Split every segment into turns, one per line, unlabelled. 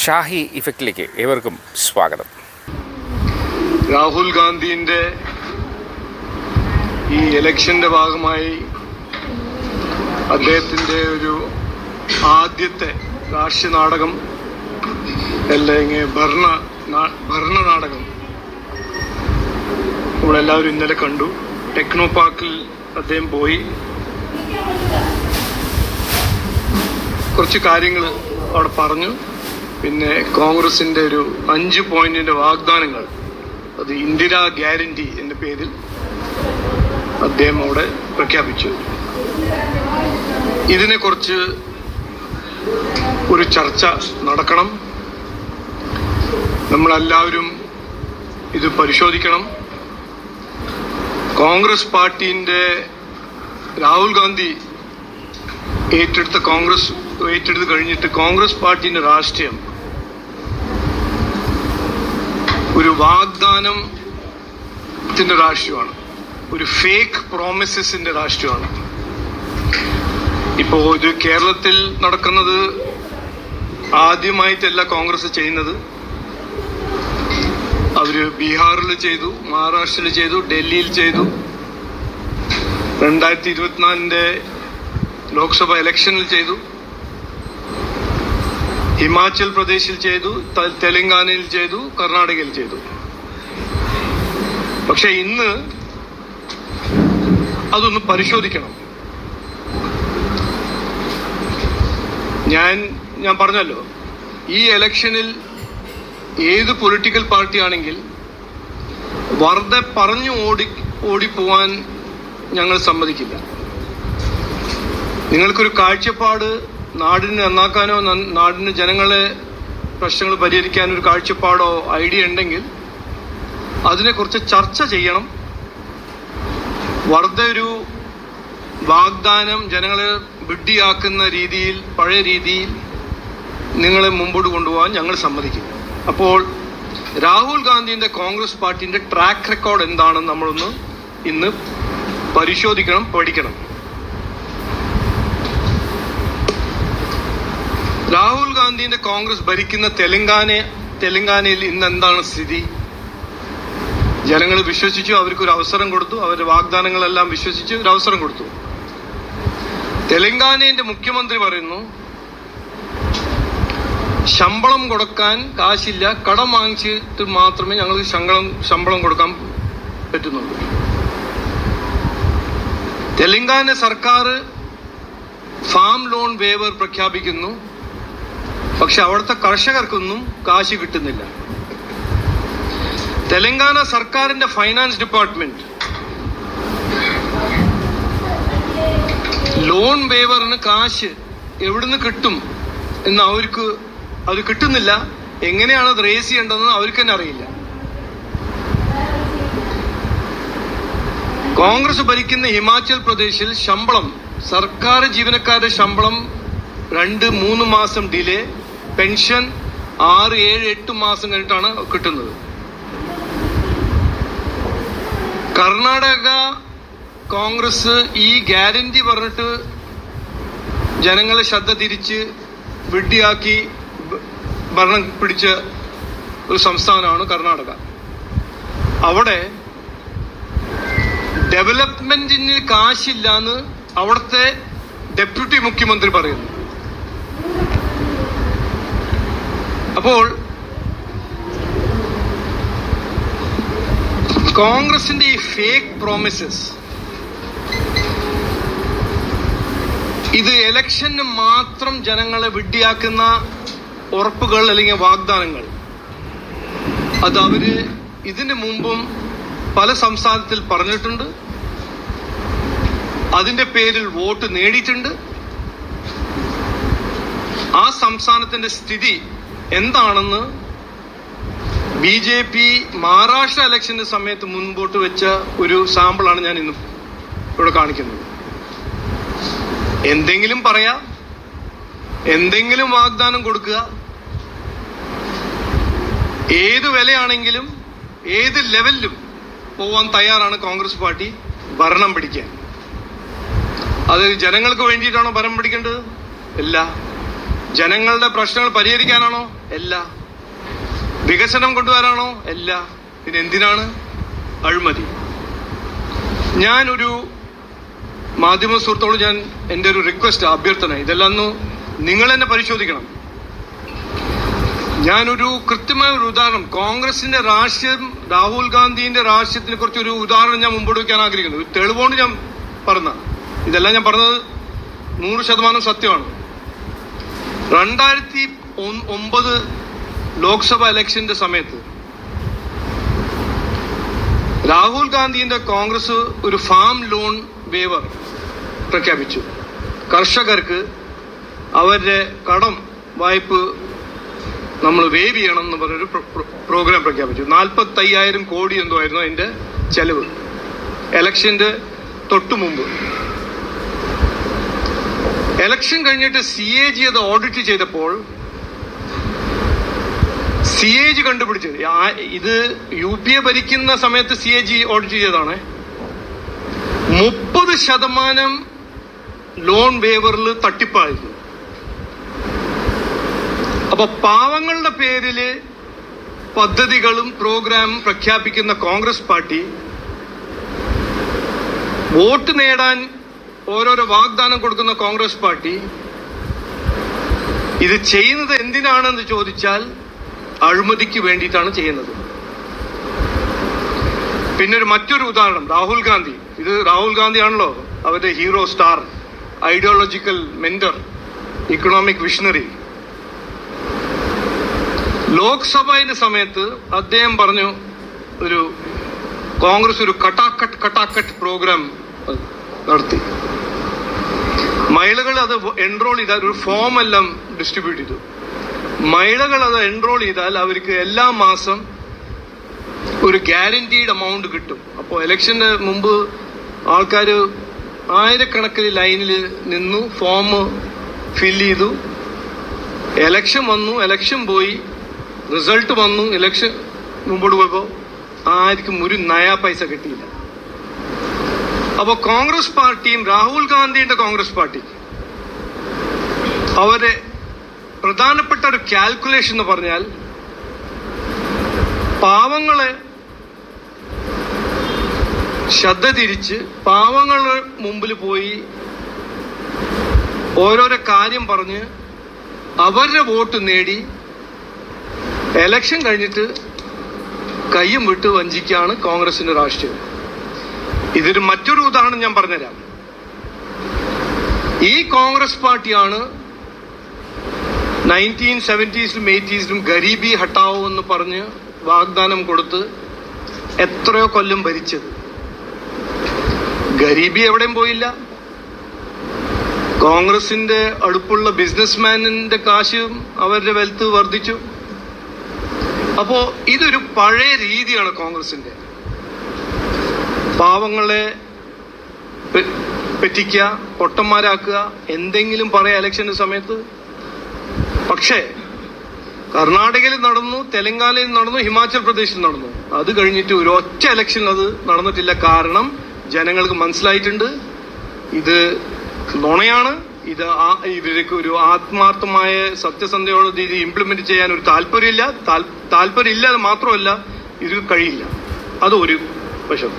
ഷാഹി ഇഫക്റ്റിലേക്ക് ഏവർക്കും സ്വാഗതം.
രാഹുൽ ഗാന്ധിൻ്റെ ഈ ഇലക്ഷൻ്റെ ഭാഗമായി അദ്ദേഹത്തിൻ്റെ ഒരു ആദ്യത്തെ രാഷ്ട്രീയ നാടകം അല്ലെങ്കിൽ ഭരണ നാടകം നമ്മളെല്ലാവരും ഇന്നലെ കണ്ടു. ടെക്നോ പാർക്കിൽ അദ്ദേഹം പോയി കുറച്ച് കാര്യങ്ങൾ അവിടെ പറഞ്ഞു. പിന്നെ കോൺഗ്രസിൻ്റെ ഒരു 5 പോയിന്റിൻ്റെ വാഗ്ദാനങ്ങൾ, അത് ഇന്ദിരാ ഗ്യാരണ്ടി എന്ന പേരിൽ അദ്ദേഹം അവിടെ പ്രഖ്യാപിച്ചു. ഇതിനെക്കുറിച്ച് ഒരു ചർച്ച നടക്കണം. നമ്മളെല്ലാവരും ഇത് പരിശോധിക്കണം. കോൺഗ്രസ് പാർട്ടീൻ്റെ രാഹുൽ ഗാന്ധി ഏറ്റെടുത്ത് കഴിഞ്ഞിട്ട് കോൺഗ്രസ് പാർട്ടീൻ്റെ രാഷ്ട്രീയം ഒരു വാഗ്ദാനത്തിൻ്റെ രാഷ്ട്രീയമാണ്, ഒരു ഫേക്ക് പ്രോമിസസിൻ്റെ രാഷ്ട്രീയമാണ്. ഇപ്പോൾ ഇത് കേരളത്തിൽ നടക്കുന്നത് ആദ്യമായിട്ടല്ല കോൺഗ്രസ് ചെയ്യുന്നത്. അവർ ബീഹാറിൽ ചെയ്തു, മഹാരാഷ്ട്രയിൽ ചെയ്തു, ഡൽഹിയിൽ ചെയ്തു, 2024 ലോക്സഭ ഇലക്ഷനിൽ ചെയ്തു, ഹിമാചൽ പ്രദേശിൽ ചെയ്തു, തെലങ്കാനയിൽ ചെയ്തു, കർണാടകയിൽ ചെയ്തു. പക്ഷെ ഇന്ന് അതൊന്ന് പരിശോധിക്കണം. ഞാൻ പറഞ്ഞല്ലോ, ഈ ഇലക്ഷനിൽ ഏത് പൊളിറ്റിക്കൽ പാർട്ടിയാണെങ്കിൽ വെറുതെ പറഞ്ഞു ഓടിപ്പോവാൻ ഞങ്ങൾ സമ്മതിക്കില്ല. നിങ്ങൾക്കൊരു കാഴ്ചപ്പാട്, നാടിനെ നന്നാക്കാനോ നാടിന് ജനങ്ങളെ പ്രശ്നങ്ങൾ പരിഹരിക്കാനോ ഒരു കാഴ്ചപ്പാടോ ഐഡിയ ഉണ്ടെങ്കിൽ അതിനെക്കുറിച്ച് ചർച്ച ചെയ്യണം. വെറുതെ ഒരു വാഗ്ദാനം ജനങ്ങളെ വിഡ്ഢിയാക്കുന്ന രീതിയിൽ, പഴയ രീതിയിൽ നിങ്ങളെ മുമ്പോട്ട് കൊണ്ടുപോകാൻ ഞങ്ങൾ സമ്മതിക്കില്ല. അപ്പോൾ രാഹുൽ ഗാന്ധിൻ്റെ കോൺഗ്രസ് പാർട്ടിൻ്റെ ട്രാക്ക് റെക്കോർഡ് എന്താണെന്ന് നമ്മളൊന്ന് ഇന്ന് പരിശോധിക്കണം, പഠിക്കണം. രാഹുൽ ഗാന്ധിന്റെ കോൺഗ്രസ് ഭരിക്കുന്ന തെലങ്കാനയിൽ ഇന്ന് എന്താണ് സ്ഥിതി? ജനങ്ങൾ വിശ്വസിച്ചു, അവർക്കൊരു അവസരം കൊടുത്തു, അവരുടെ വാഗ്ദാനങ്ങളെല്ലാം വിശ്വസിച്ച് ഒരു അവസരം കൊടുത്തു. തെലങ്കാനയുടെ മുഖ്യമന്ത്രി പറയുന്നു, ശമ്പളം കൊടുക്കാൻ കാശില്ല, കടം വാങ്ങിച്ചിട്ട് മാത്രമേ ഞങ്ങൾക്ക് ശമ്പളം കൊടുക്കാൻ പറ്റുന്നുള്ളൂ. തെലങ്കാന സർക്കാർ ഫാം ലോൺ വേവർ പ്രഖ്യാപിക്കുന്നു. പക്ഷെ അവിടുത്തെ കർഷകർക്കൊന്നും കാശ് കിട്ടുന്നില്ല. തെലങ്കാന സർക്കാരിന്റെ ഫൈനാൻസ് ഡിപ്പാർട്ട്മെന്റ് ലോൺ വേവറിന് കാശ് എവിടുന്ന് കിട്ടും എന്ന് അവർക്ക് അത് കിട്ടുന്നില്ല. എങ്ങനെയാണ് അത് റേസ് ചെയ്യേണ്ടതെന്ന് അവർക്ക് തന്നെ അറിയില്ല. കോൺഗ്രസ് ഭരിക്കുന്ന ഹിമാചൽ പ്രദേശിൽ ശമ്പളം, സർക്കാർ ജീവനക്കാരുടെ ശമ്പളം 2-3 മാസം ഡിലേ, പെൻഷൻ 6-7-8 മാസം കഴിഞ്ഞിട്ടാണ് കിട്ടുന്നത്. കർണാടക കോൺഗ്രസ് ഈ ഗ്യാരണ്ടി പറഞ്ഞിട്ട് ജനങ്ങളെ ശ്രദ്ധ തിരിച്ച് വിഡ്ഢിയാക്കി ഭരണം പിടിച്ച ഒരു സംസ്ഥാനമാണ് കർണാടക. അവിടെ ഡെവലപ്മെന്റിന് കാശില്ലാന്ന് അവിടുത്തെ ഡെപ്യൂട്ടി മുഖ്യമന്ത്രി പറയുന്നു. അപ്പോൾ കോൺഗ്രസിന്റെ ഈ ഫേക്ക് പ്രോമിസസ്, ഇത് ഇലക്ഷന് മാത്രം ജനങ്ങളെ വിഡ്ഢിയാക്കുന്ന ഉറപ്പുകൾ അല്ലെങ്കിൽ വാഗ്ദാനങ്ങൾ, അത് അവര് ഇതിനു മുമ്പും പല സംസ്ഥാനത്തിൽ പറഞ്ഞിട്ടുണ്ട്. അതിന്റെ പേരിൽ വോട്ട് നേടിയിട്ടുണ്ട്. ആ സംസ്ഥാനത്തിന്റെ സ്ഥിതി എന്താണെന്ന് BJP മഹാരാഷ്ട്ര ഇലക്ഷന്റെ സമയത്ത് മുൻപോട്ട് വെച്ച ഒരു സാമ്പിളാണ് ഞാൻ ഇന്ന് ഇവിടെ കാണിക്കുന്നത്. എന്തെങ്കിലും പറയാം, എന്തെങ്കിലും വാഗ്ദാനം കൊടുക്കുക, ഏത് വിലയാണെങ്കിലും ഏത് ലെവലിലും പോവാൻ തയ്യാറാണ് കോൺഗ്രസ് പാർട്ടി ഭരണം പിടിക്കാൻ. അത് ജനങ്ങൾക്ക് വേണ്ടിയിട്ടാണോ ഭരണം പിടിക്കേണ്ടത്? അല്ല, ജനങ്ങളുടെ പ്രശ്നങ്ങൾ പരിഹരിക്കാനാണോ? അല്ല. വികസനം കൊണ്ടുവരാനാണോ? അല്ല. പിന്നെ എന്തിനാണ്? അഴിമതി. ഞാനൊരു മാധ്യമ സുഹൃത്തോട് എൻ്റെ ഒരു റിക്വസ്റ്റ്, അഭ്യർത്ഥന, ഇതെല്ലാം നിങ്ങൾ തന്നെ പരിശോധിക്കണം. ഞാനൊരു കൃത്യമായ ഒരു ഉദാഹരണം, കോൺഗ്രസിന്റെ രാഷ്ട്രീയം, രാഹുൽ ഗാന്ധിന്റെ രാഷ്ട്രീയത്തിനെ കുറിച്ചൊരു ഉദാഹരണം ഞാൻ മുമ്പോട്ട് വയ്ക്കാൻ ആഗ്രഹിക്കുന്നു. ഒരു തെളിവുകൊണ്ട് ഞാൻ പറഞ്ഞ, ഇതെല്ലാം ഞാൻ പറഞ്ഞത് 100% സത്യമാണ്. 2009 ലോക്സഭ ഇലക്ഷന്റെ സമയത്ത് രാഹുൽ ഗാന്ധിന്റെ കോൺഗ്രസ് ഒരു ഫാം ലോൺ വേവർ പ്രഖ്യാപിച്ചു. കർഷകർക്ക് അവരുടെ കടം വായ്പ നമ്മൾ വേവ് ചെയ്യണം എന്ന് പറഞ്ഞൊരു പ്രോഗ്രാം പ്രഖ്യാപിച്ചു. 45,000 കോടി എന്തോ ആയിരുന്നു അതിന്റെ ചെലവ്, എലക്ഷന്റെ തൊട്ടു മുമ്പ്. എലക്ഷൻ കഴിഞ്ഞിട്ട് CAG അത് ഓഡിറ്റ് ചെയ്തപ്പോൾ CAG കണ്ടുപിടിച്ചത്, ഇത് UPA ഭരിക്കുന്ന സമയത്ത് CAG ഓഡിറ്റ് ചെയ്തതാണ്, 30% ലോൺ വേവറിൽ തട്ടിപ്പായിരുന്നു. അപ്പൊ പാവങ്ങളുടെ പേരില് പദ്ധതികളും പ്രോഗ്രാമും പ്രഖ്യാപിക്കുന്ന കോൺഗ്രസ് പാർട്ടി വോട്ട് നേടാൻ ഓരോരോ വാഗ്ദാനം കൊടുക്കുന്ന കോൺഗ്രസ് പാർട്ടി ഇത് ചെയ്യുന്നത് എന്തിനാണെന്ന് ചോദിച്ചാൽ അഴിമതിക്ക് വേണ്ടിയിട്ടാണ് ചെയ്യുന്നത്. പിന്നെ മറ്റൊരു ഉദാഹരണം, രാഹുൽ ഗാന്ധി. ഇത് രാഹുൽ ഗാന്ധി ആണല്ലോ അവരുടെ hero, star, ideological mentor, economic visionary. ലോക്സഭയുടെ സമയത്ത് അദ്ദേഹം പറഞ്ഞു, ഒരു കോൺഗ്രസ് ഒരു കട്ടാക്കട്ട് പ്രോഗ്രാം നടത്തി. മഹിളകൾ അത് എൻറോൾ ചെയ്താൽ, ഒരു ഫോം എല്ലാം ഡിസ്ട്രിബ്യൂട്ട് ചെയ്തു. മഹിളകൾ അത് എൻറോൾ ചെയ്താൽ അവർക്ക് എല്ലാ മാസം ഒരു ഗ്യാരണ്ടീഡ് എമൗണ്ട് കിട്ടും. അപ്പോൾ ഇലക്ഷന് മുമ്പ് ആൾക്കാർ ആയിരക്കണക്കിന് ലൈനിൽ നിന്നു, ഫോം ഫില്ല് ചെയ്തു. എലക്ഷൻ വന്നു, എലക്ഷൻ പോയി, റിസൾട്ട് വന്നു, ഇലക്ഷൻ മുമ്പോട്ട് പോയപ്പോൾ ആർക്കും ഒരു നയാ പൈസ കിട്ടിയില്ല. അപ്പൊ കോൺഗ്രസ് പാർട്ടിയും രാഹുൽ ഗാന്ധിയുടെ കോൺഗ്രസ് പാർട്ടി അവരെ പ്രധാനപ്പെട്ട ഒരു കാൽക്കുലേഷൻ എന്ന് പറഞ്ഞാൽ, പാവങ്ങളെ ശ്രദ്ധ തിരിച്ച് പാവങ്ങളുടെ മുമ്പിൽ പോയി ഓരോരോ കാര്യം പറഞ്ഞ് അവരുടെ വോട്ട് നേടി എലക്ഷൻ കഴിഞ്ഞിട്ട് കയ്യും വിട്ട് വഞ്ചിക്കാണ് കോൺഗ്രസിന്റെ രാഷ്ട്രീയം. ഇതൊരു മറ്റൊരു ഉദാഹരണം ഞാൻ പറഞ്ഞുതരാം. ഈ കോൺഗ്രസ് പാർട്ടിയാണ് 1970s-ലും 80s-ലും ഗരീബി ഹട്ടാവോ എന്ന് പറഞ്ഞ് വാഗ്ദാനം കൊടുത്ത് എത്രയോ കൊല്ലം ഭരിച്ചത്. ഗരീബി എവിടെയും പോയില്ല. കോൺഗ്രസിന്റെ അടുപ്പുള്ള ബിസിനസ്മാനിന്റെ കാശും അവരുടെ വെൽത്ത് വർദ്ധിച്ചു. അപ്പോ ഇതൊരു പഴയ രീതിയാണ് കോൺഗ്രസിന്റെ. പാവങ്ങളെ പറ്റിക്കുക, പൊട്ടന്മാരാക്കുക, എന്തെങ്കിലും പറയാം ഇലക്ഷന്റെ സമയത്ത്. പക്ഷേ കർണാടകയിൽ നടന്നു, തെലങ്കാനയിൽ നടന്നു, ഹിമാചൽ പ്രദേശിൽ നടന്നു. അത് കഴിഞ്ഞിട്ട് ഒരു ഒറ്റ ഇലക്ഷൻ അത് നടന്നിട്ടില്ല. കാരണം ജനങ്ങൾക്ക് മനസ്സിലായിട്ടുണ്ട് ഇത് നുണയാണ്. ഇത് ഇവർക്ക് ഒരു ആത്മാർത്ഥമായ സത്യസന്ധയോടെ രീതി ഇംപ്ലിമെന്റ് ചെയ്യാൻ ഒരു താല്പര്യമില്ല മാത്രമല്ല, ഇത് കഴിയില്ല. അത് ഒരു വശം.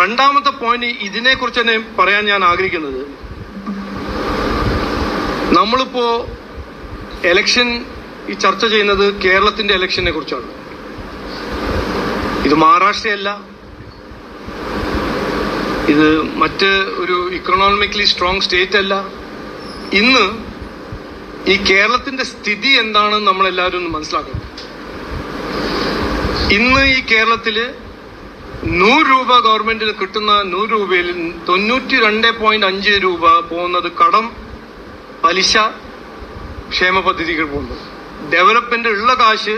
രണ്ടാമത്തെ പോയിന്റ്, ഇതിനെക്കുറിച്ച് തന്നെ പറയാൻ ഞാൻ ആഗ്രഹിക്കുന്നത്, നമ്മളിപ്പോ എലക്ഷൻ ഈ ചർച്ച ചെയ്യുന്നത് കേരളത്തിന്റെ ഇലക്ഷനെ കുറിച്ചാണ്. ഇത് മഹാരാഷ്ട്രയല്ല, ഇത് മറ്റ് ഒരു ഇക്കണോമിക്കലി സ്ട്രോങ് സ്റ്റേറ്റ് അല്ല. ഇന്ന് ഈ കേരളത്തിന്റെ സ്ഥിതി എന്താണെന്ന് നമ്മളെല്ലാവരും ഒന്ന് മനസ്സിലാക്കണം. ഇന്ന് ഈ കേരളത്തില് 100 രൂപ ഗവൺമെന്റിന് കിട്ടുന്ന 100 രൂപയിൽ 92.5 രൂപ പോകുന്നത് കടം, പലിശ, ക്ഷേമ പദ്ധതികൾ പോകുന്നു. ഡെവലപ്മെന്റ് ഉള്ള കാശ്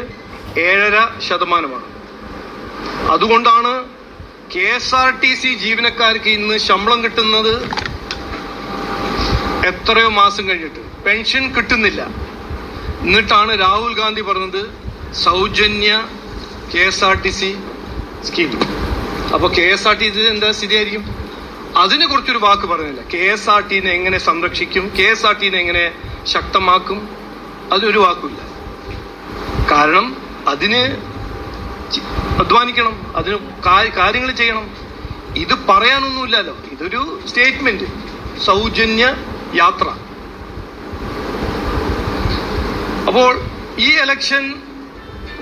7.5%. അതുകൊണ്ടാണ് KSRTC ജീവനക്കാർക്ക് ഇന്ന് ശമ്പളം കിട്ടുന്നത് എത്രയോ മാസം കഴിഞ്ഞിട്ട്, പെൻഷൻ കിട്ടുന്നില്ല. എന്നിട്ടാണ് രാഹുൽ ഗാന്ധി പറഞ്ഞത് സൗജന്യ KSRTC സ്കീം. അപ്പൊ KSRTC എന്താ സ്ഥിതിയായിരിക്കും? അതിനെ കുറിച്ചൊരു വാക്ക് പറഞ്ഞില്ല. KSRTനെ എങ്ങനെ സംരക്ഷിക്കും, KSRTനെ എങ്ങനെ ശക്തമാക്കും, അതിലൊരു വാക്കുമില്ല. കാരണം അതിന് അധ്വാനിക്കണം, അതിന് കാര്യങ്ങൾ ചെയ്യണം. ഇത് പറയാനൊന്നുമില്ലല്ലോ, ഇതൊരു സ്റ്റേറ്റ്മെന്റ്, സൗജന്യ യാത്ര. അപ്പോൾ ഈ ഇലക്ഷൻ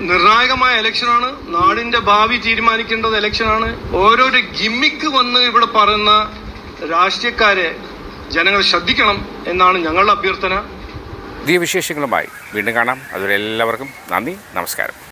നിർണായകമായ ഇലക്ഷനാണ്, നാടിന്റെ ഭാവി തീരുമാനിക്കേണ്ടത് ഇലക്ഷനാണ്. ഓരോരോ ഗിമ്മിക്ക് വന്ന് ഇവിടെ പറയുന്ന രാഷ്ട്രീയക്കാരെ ജനങ്ങൾ ശ്രദ്ധിക്കണം എന്നാണ് ഞങ്ങളുടെ അഭ്യർത്ഥന.
പുതിയ വിശേഷങ്ങളുമായി വീണ്ടും കാണാം. അതുവരെ എല്ലാവർക്കും നന്ദി, നമസ്കാരം.